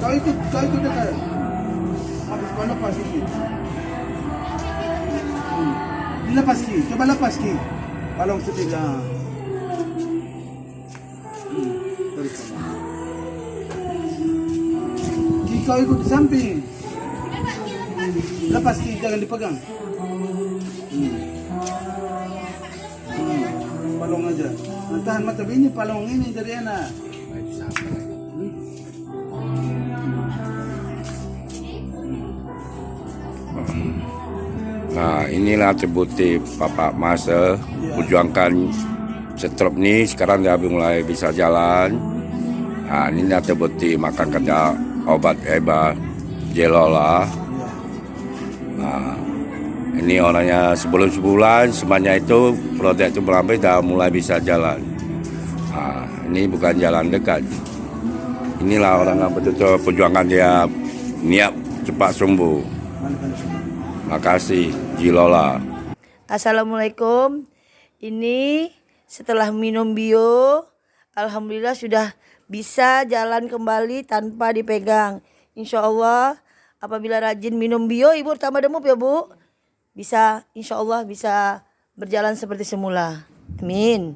Kau ikut dekat. Habis kau lepas sikit. Lepas sikit. Coba lepas sikit. Palong sedikit lah. Terus. Kau ikut di samping. Lepas sikit, jangan dipegang. Palong aja. Tahan mata ini palong ini dari enak. Nah, inilah terbukti Bapak Masa perjuangkan stroke ni sekarang dia mulai bisa jalan. Nah, inilah terbukti makan kerja obat hebat Jelola. Nah, ini orangnya sebelum sebulan semuanya itu proyek itu melambai dah mulai bisa jalan. Nah, ini bukan jalan dekat. Inilah orang yang betul-betul perjuangan dia niat cepat sembuh. Makasih Jilola. Assalamualaikum. Ini setelah minum bio, alhamdulillah sudah bisa jalan kembali tanpa dipegang. Insya Allah apabila rajin minum bio, ibu tambah demam ya bu, bisa insya Allah bisa berjalan seperti semula. Amin.